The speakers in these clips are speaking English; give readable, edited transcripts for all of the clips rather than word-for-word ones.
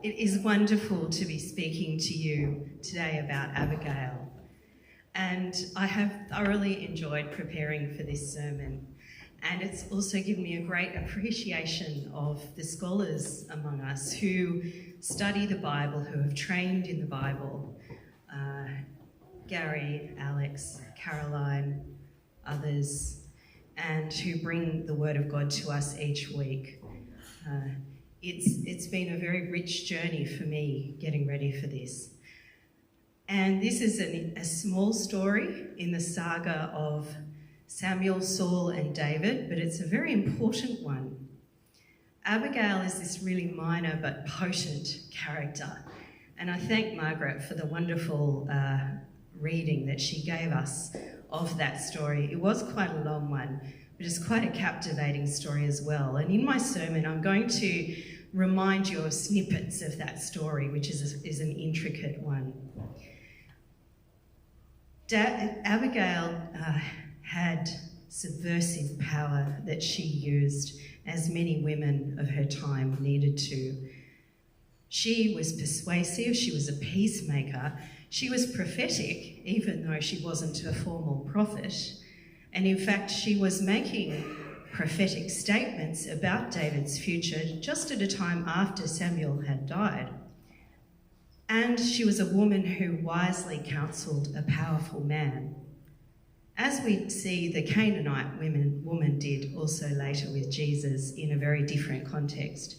It is wonderful to be speaking to you today about Abigail, and I have thoroughly enjoyed preparing for this sermon, and it's also given me a great appreciation of the scholars among us who study the Bible, who have trained in the Bible. Gary, Alex, Caroline, others, and who bring the Word of God to us each week. It's been a very rich journey for me getting ready for this. And this is a small story in the saga of Samuel, Saul and David, but it's a very important one. Abigail is this really minor but potent character. And I thank Margaret for the wonderful reading that she gave us of that story. It was quite a long one, but it's quite a captivating story as well. And in my sermon, I'm going to remind you of snippets of that story, which is an intricate one. Abigail had subversive power that she used, as many women of her time needed to. She was persuasive, she was a peacemaker, she was prophetic, even though she wasn't a formal prophet. And in fact, she was making prophetic statements about David's future just at a time after Samuel had died. And she was a woman who wisely counselled a powerful man, as we see the Canaanite woman did also later with Jesus in a very different context.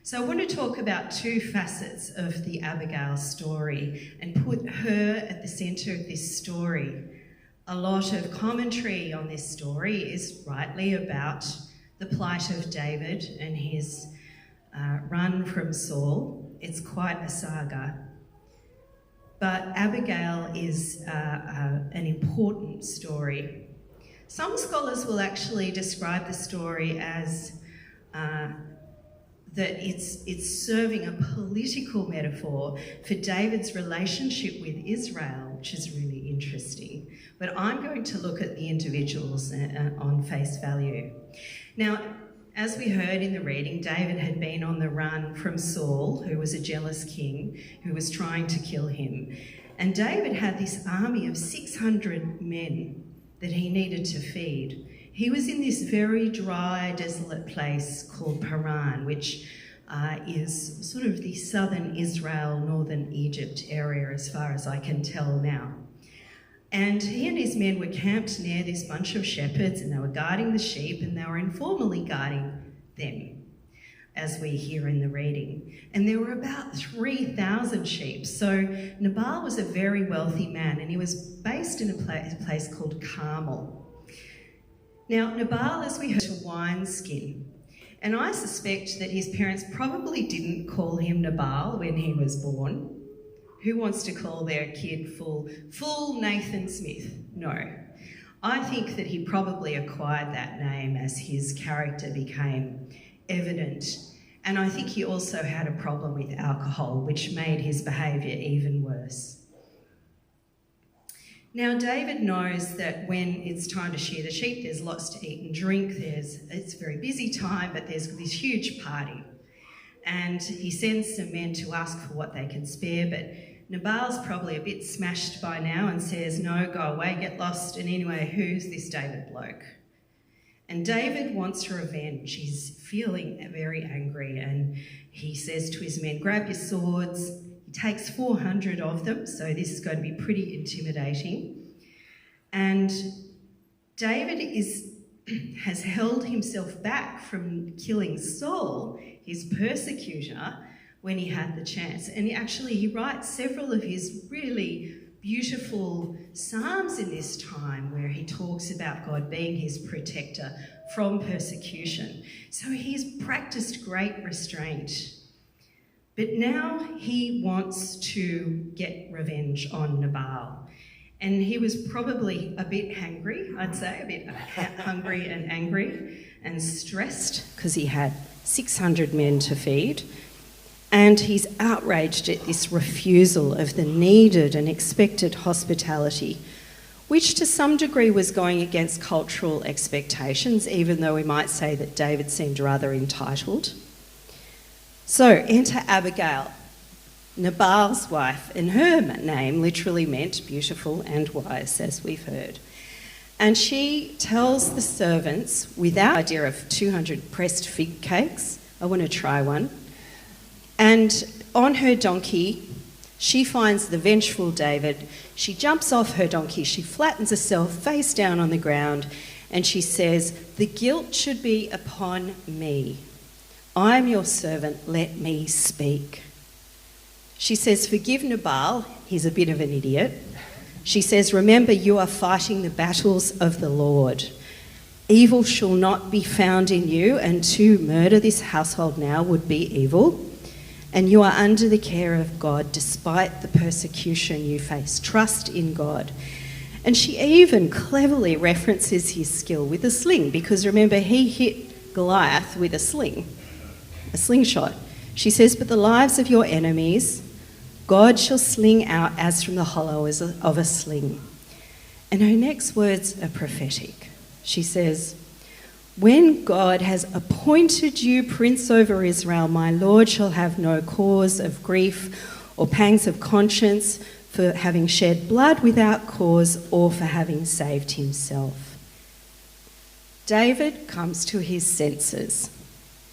So I want to talk about two facets of the Abigail story and put her at the centre of this story. A lot of commentary on this story is rightly about the plight of David and his run from Saul. It's quite a saga. But Abigail is an important story. Some scholars will actually describe the story as that it's serving a political metaphor for David's relationship with Israel, which is really interesting. But I'm going to look at the individuals on face value. Now, as we heard in the reading, David had been on the run from Saul, who was a jealous king who was trying to kill him. And David had this army of 600 men that he needed to feed. He was in this very dry, desolate place called Paran, which is sort of the southern Israel, northern Egypt area, as far as I can tell now. And he and his men were camped near this bunch of shepherds, and they were guarding the sheep, and they were informally guarding them, as we hear in the reading. And there were about 3,000 sheep. So Nabal was a very wealthy man, and he was based in a place called Carmel. Now, Nabal, as we heard, a wineskin, and I suspect that his parents probably didn't call him Nabal when he was born. Who wants to call their kid full Nathan Smith? No. I think that he probably acquired that name as his character became evident. And I think he also had a problem with alcohol, which made his behaviour even worse. Now, David knows that when it's time to shear the sheep, there's lots to eat and drink. It's a very busy time, but there's this huge party. And he sends some men to ask for what they can spare, but Nabal's probably a bit smashed by now and says, no, go away, get lost. And anyway, who's this David bloke? And David wants revenge. He's feeling very angry, and he says to his men, grab your swords. He takes 400 of them, so this is going to be pretty intimidating. And David has held himself back from killing Saul, his persecutor, when he had the chance. And he writes several of his really beautiful psalms in this time where he talks about God being his protector from persecution. So he's practiced great restraint. But now he wants to get revenge on Nabal. And he was probably a bit hangry, I'd say, a bit hungry and angry and stressed because he had 600 men to feed. And he's outraged at this refusal of the needed and expected hospitality, which to some degree was going against cultural expectations, even though we might say that David seemed rather entitled. So enter Abigail, Nabal's wife, and her name literally meant beautiful and wise, as we've heard. And she tells the servants, without the idea of 200 pressed fig cakes, I want to try one. And on her donkey, she finds the vengeful David. She jumps off her donkey, she flattens herself face down on the ground, and she says, "The guilt should be upon me. I am your servant, let me speak." She says, "Forgive Nabal, he's a bit of an idiot." She says, "Remember, you are fighting the battles of the Lord. Evil shall not be found in you, and to murder this household now would be evil. And you are under the care of God despite the persecution you face. Trust in God." And she even cleverly references his skill with a sling, because remember, he hit Goliath with a slingshot. She says, "But the lives of your enemies God shall sling out as from the hollow of a sling." And her next words are prophetic. She says, "When God has appointed you prince over Israel, my Lord shall have no cause of grief or pangs of conscience for having shed blood without cause or for having saved himself." David comes to his senses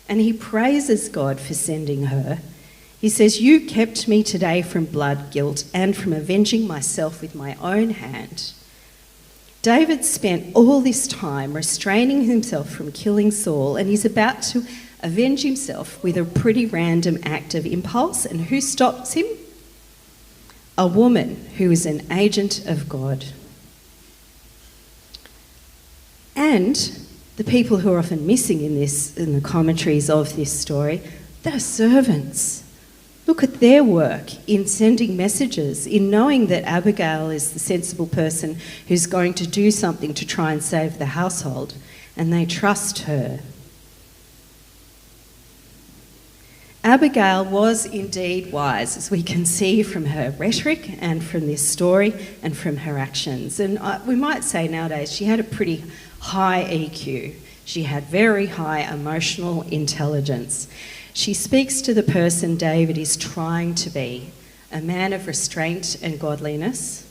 and he praises God for sending her. He says, "You kept me today from blood guilt and from avenging myself with my own hand." David spent all this time restraining himself from killing Saul, and he's about to avenge himself with a pretty random act of impulse. And who stops him? A woman who is an agent of God. And the people who are often missing in the commentaries of this story, they're servants. Look at their work in sending messages, in knowing that Abigail is the sensible person who's going to do something to try and save the household, and they trust her. Abigail was indeed wise, as we can see from her rhetoric and from this story and from her actions. And we might say nowadays she had a pretty high EQ. She had very high emotional intelligence. She speaks to the person David is trying to be, a man of restraint and godliness.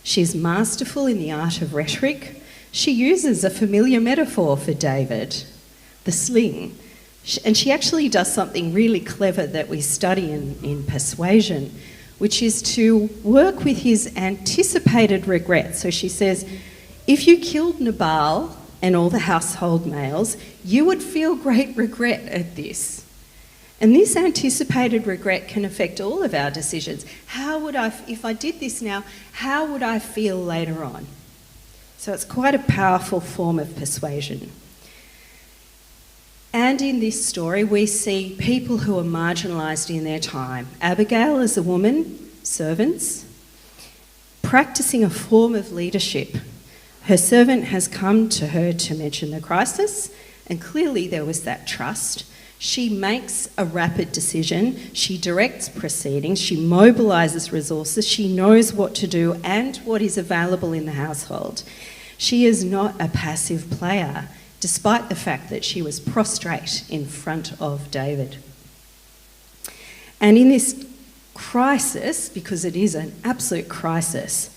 She's masterful in the art of rhetoric. She uses a familiar metaphor for David, the sling. And she actually does something really clever that we study in persuasion, which is to work with his anticipated regret. So she says, "If you killed Nabal and all the household males, you would feel great regret at this." And this anticipated regret can affect all of our decisions. If I did this now, how would I feel later on? So it's quite a powerful form of persuasion. And in this story, we see people who are marginalised in their time. Abigail as a woman, servants, practising a form of leadership. Her servant has come to her to mention the crisis, and clearly there was that trust. She makes a rapid decision, she directs proceedings, she mobilises resources, she knows what to do and what is available in the household. She is not a passive player, despite the fact that she was prostrate in front of David. And in this crisis, because it is an absolute crisis,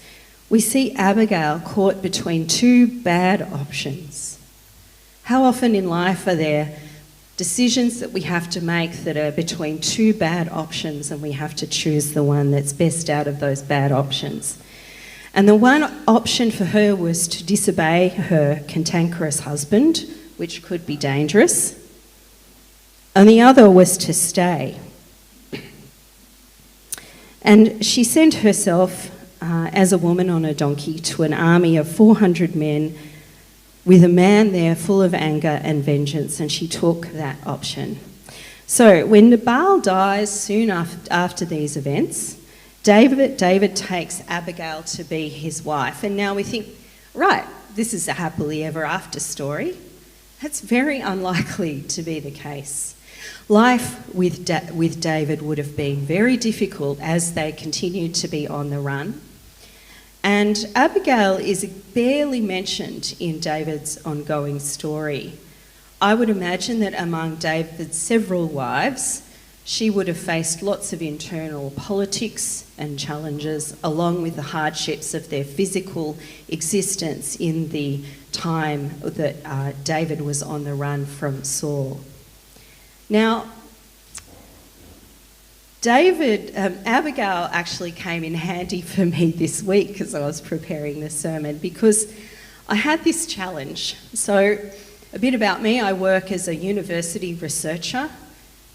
we see Abigail caught between two bad options. How often in life are there decisions that we have to make that are between two bad options, and we have to choose the one that's best out of those bad options? And the one option for her was to disobey her cantankerous husband, which could be dangerous, and the other was to stay. And she sent herself as a woman on a donkey to an army of 400 men with a man there full of anger and vengeance, and she took that option. So when Nabal dies soon after these events, David takes Abigail to be his wife. And now we think, right, this is a happily ever after story. That's very unlikely to be the case. Life with David would have been very difficult as they continued to be on the run. And Abigail is barely mentioned in David's ongoing story. I would imagine that among David's several wives, she would have faced lots of internal politics and challenges, along with the hardships of their physical existence in the time that David was on the run from Saul. Now, Abigail actually came in handy for me this week as I was preparing the sermon, because I had this challenge. So, a bit about me: I work as a university researcher,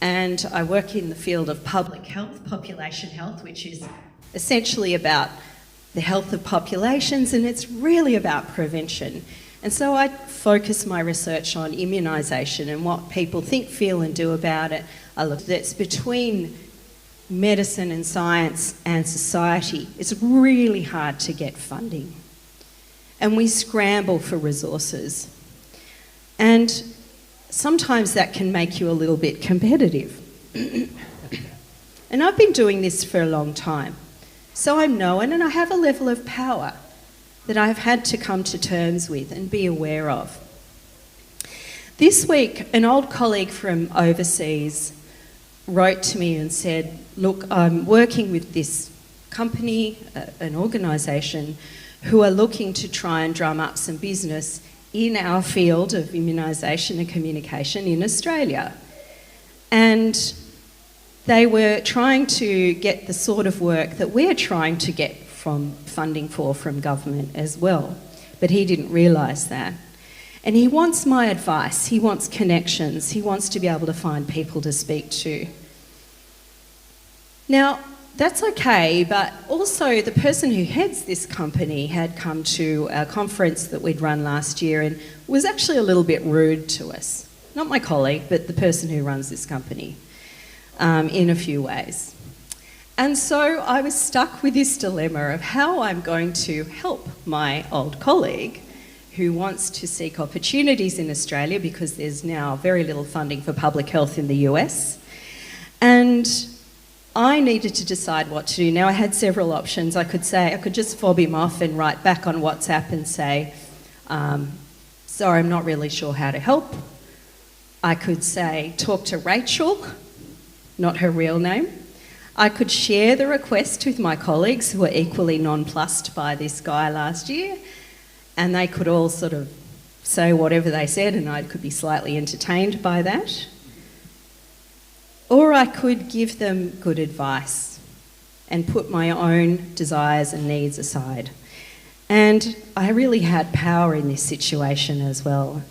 and I work in the field of public health, population health, which is essentially about the health of populations, and it's really about prevention. And so I focus my research on immunisation and what people think, feel and do about it. I look that's between medicine and science and society. It's really hard to get funding, and we scramble for resources, and sometimes that can make you a little bit competitive. And I've been doing this for a long time, so I'm known and I have a level of power that I've had to come to terms with and be aware of. This week, an old colleague from overseas wrote to me and said, look, I'm working with this company, an organisation, who are looking to try and drum up some business in our field of immunisation and communication in Australia. And they were trying to get the sort of work that we're trying to get from funding for from government as well. But he didn't realise that. And he wants my advice, he wants connections, he wants to be able to find people to speak to. Now, that's okay, but also the person who heads this company had come to a conference that we'd run last year and was actually a little bit rude to us. Not my colleague, but the person who runs this company, in a few ways. And so I was stuck with this dilemma of how I'm going to help my old colleague who wants to seek opportunities in Australia, because there's now very little funding for public health in the US. And I needed to decide what to do. Now, I had several options. I could just fob him off and write back on WhatsApp and say, sorry, I'm not really sure how to help. I could say, talk to Rachel, not her real name. I could share the request with my colleagues who were equally nonplussed by this guy last year, and they could all sort of say whatever they said and I could be slightly entertained by that. Or I could give them good advice and put my own desires and needs aside. And I really had power in this situation as well.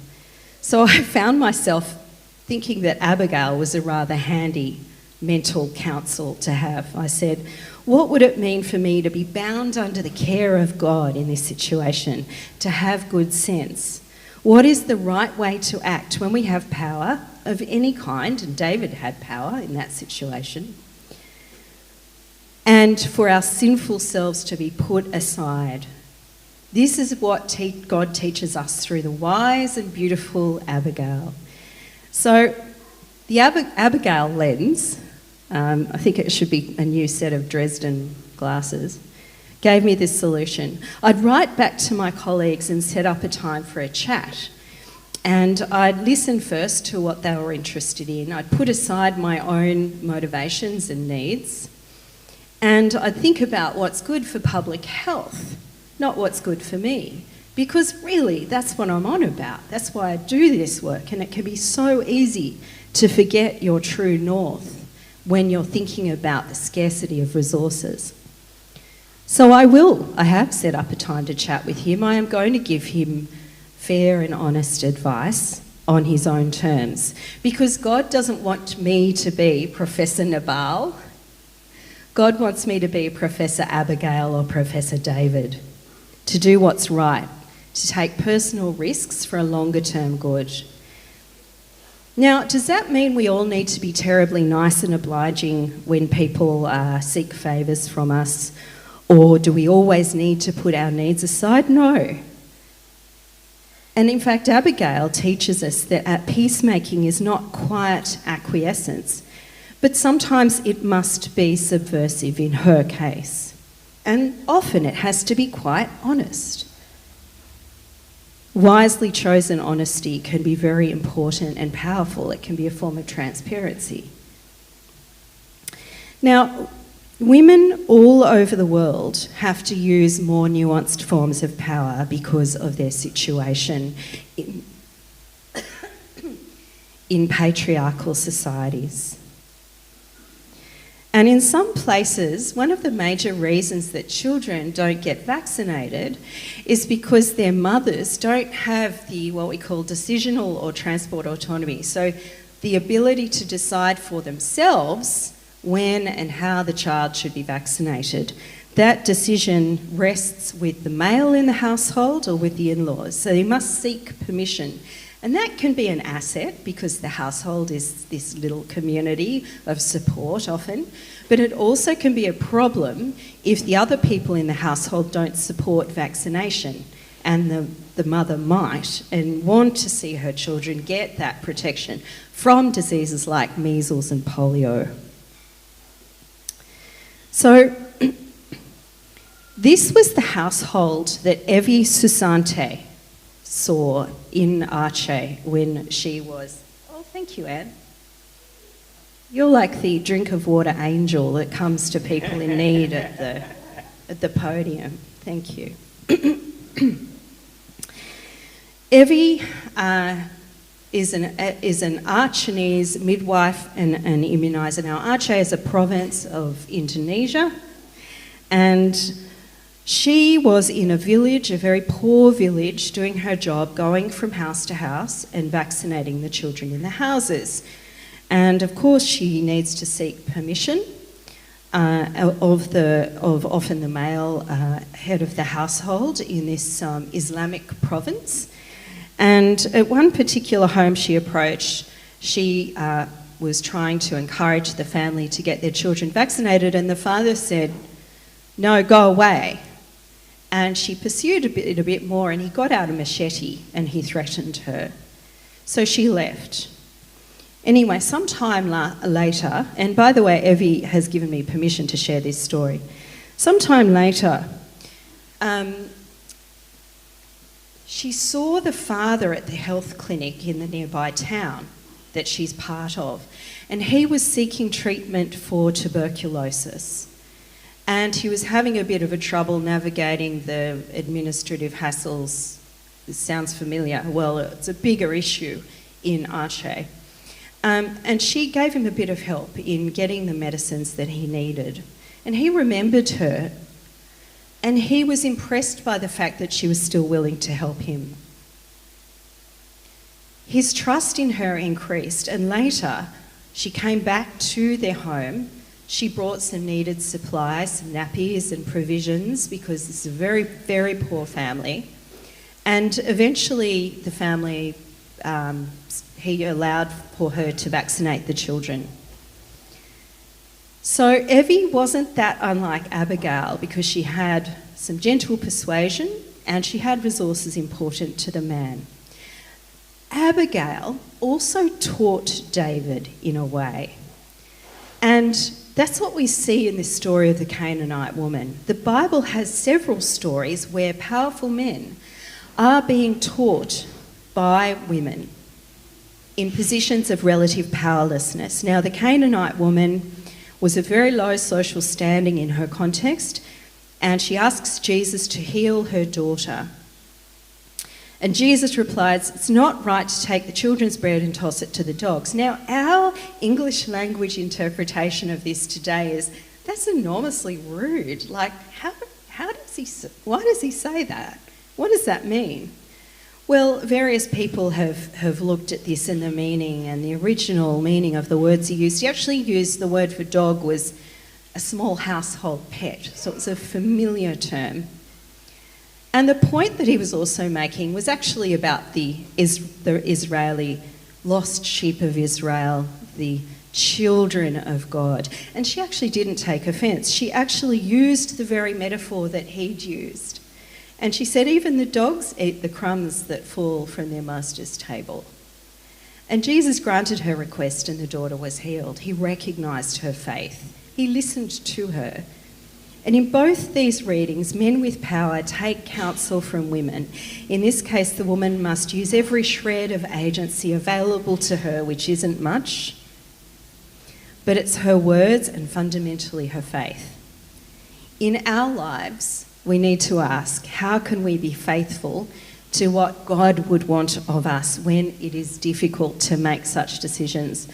So I found myself thinking that Abigail was a rather handy mental counsel to have. I said, what would it mean for me to be bound under the care of God in this situation, to have good sense? What is the right way to act when we have power of any kind? And David had power in that situation. And for our sinful selves to be put aside. This is what God teaches us through the wise and beautiful Abigail. So the Abigail lens, I think it should be a new set of Dresden glasses, gave me this solution. I'd write back to my colleagues and set up a time for a chat. And I'd listen first to what they were interested in. I'd put aside my own motivations and needs. And I'd think about what's good for public health, not what's good for me. Because really, that's what I'm on about. That's why I do this work. And it can be so easy to forget your true north when you're thinking about the scarcity of resources. So I have set up a time to chat with him. I am going to give him fair and honest advice on his own terms, because God doesn't want me to be Professor Nabal. God wants me to be Professor Abigail or Professor David, to do what's right, to take personal risks for a longer term good. Now, does that mean we all need to be terribly nice and obliging when people seek favours from us? Or do we always need to put our needs aside? No. And in fact, Abigail teaches us that peacemaking is not quiet acquiescence, but sometimes it must be subversive in her case. And often it has to be quite honest. Wisely chosen honesty can be very important and powerful. It can be a form of transparency. Now, women all over the world have to use more nuanced forms of power because of their situation in patriarchal societies. And in some places, one of the major reasons that children don't get vaccinated is because their mothers don't have the, what we call, decisional or transport autonomy. So the ability to decide for themselves when and how the child should be vaccinated. That decision rests with the male in the household or with the in-laws. So they must seek permission. And that can be an asset because the household is this little community of support often, but it also can be a problem if the other people in the household don't support vaccination, and the mother might and want to see her children get that protection from diseases like measles and polio. So this was the household that Evie Susante saw in Aceh when she was... Oh, thank you, Anne. You're like the drink of water angel that comes to people in need at the podium. Thank you. Evie is an Achenese midwife and an immuniser. Now, Aceh is a province of Indonesia, and she was in a village, a very poor village, doing her job, going from house to house and vaccinating the children in the houses. And of course, she needs to seek permission of often the male head of the household in this Islamic province. And at one particular home she approached, she was trying to encourage the family to get their children vaccinated, and the father said, "No, go away." And she pursued a bit more, and he got out a machete and he threatened her. So she left. Anyway, sometime later, and by the way, Evie has given me permission to share this story. Sometime later, she saw the father at the health clinic in the nearby town that she's part of, and he was seeking treatment for tuberculosis. And he was having a bit of a trouble navigating the administrative hassles. This sounds familiar. Well, it's a bigger issue in Aceh. And she gave him a bit of help in getting the medicines that he needed. And he remembered her, and he was impressed by the fact that she was still willing to help him. His trust in her increased, and later she came back to their home. She brought some needed supplies, some nappies and provisions, because it's a very, very poor family. And eventually the family, he allowed for her to vaccinate the children. So Evie wasn't that unlike Abigail, because she had some gentle persuasion and she had resources important to the man. Abigail also taught David in a way. And that's what we see in this story of the Canaanite woman. The Bible has several stories where powerful men are being taught by women in positions of relative powerlessness. Now, the Canaanite woman was a very low social standing in her context, and she asks Jesus to heal her daughter. And Jesus replies, "It's not right to take the children's bread and toss it to the dogs." Now, our English language interpretation of this today is, that's enormously rude. Like, why does he say that? What does that mean? Well, various people have looked at this and the meaning, and the original meaning of the words he used. He actually used the word for dog was a small household pet, so it's a familiar term. And the point that he was also making was actually about the Israeli lost sheep of Israel, the children of God. And she actually didn't take offence. She actually used the very metaphor that he'd used. And she said, even the dogs eat the crumbs that fall from their master's table. And Jesus granted her request, and the daughter was healed. He recognised her faith. He listened to her. And in both these readings, men with power take counsel from women. In this case, the woman must use every shred of agency available to her, which isn't much. but it's her words and fundamentally her faith. In our lives, we need to ask, how can we be faithful to what God would want of us when it is difficult to make such decisions,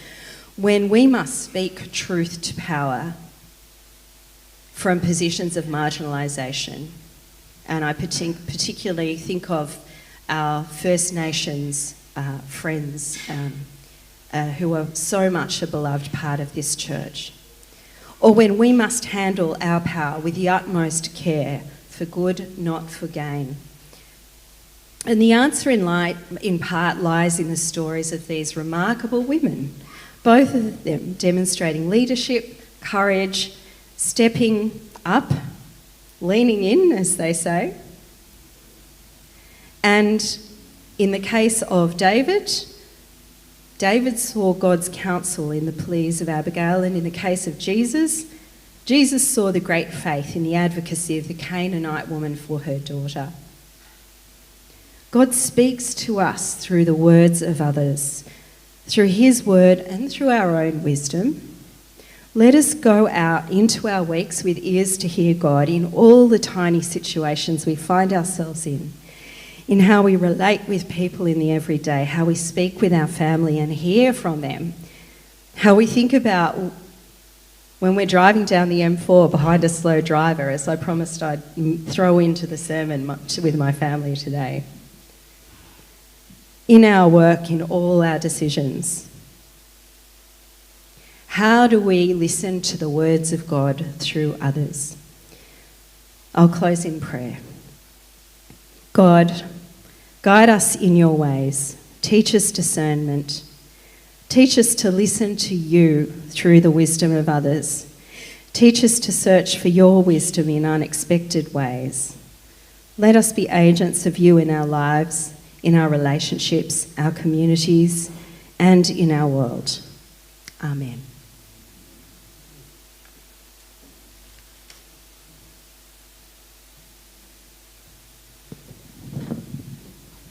when we must speak truth to power from positions of marginalisation? And I particularly think of our First Nations friends who are so much a beloved part of this church. Or when we must handle our power with the utmost care, for good, not for gain. And the answer in part lies in the stories of these remarkable women, both of them demonstrating leadership, courage, stepping up, leaning in, as they say. And in the case of David saw God's counsel in the pleas of Abigail, and in the case of Jesus saw the great faith in the advocacy of the Canaanite woman for her daughter. God speaks to us through the words of others, through his word and through our own wisdom. Let us go out into our weeks with ears to hear God in all the tiny situations we find ourselves in how we relate with people in the everyday, how we speak with our family and hear from them, how we think about when we're driving down the M4 behind a slow driver, as I promised I'd throw into the sermon with my family today. In our work, in all our decisions, how do we listen to the words of God through others? I'll close in prayer. God, guide us in your ways. Teach us discernment. Teach us to listen to you through the wisdom of others. Teach us to search for your wisdom in unexpected ways. Let us be agents of you in our lives, in our relationships, our communities, and in our world. Amen.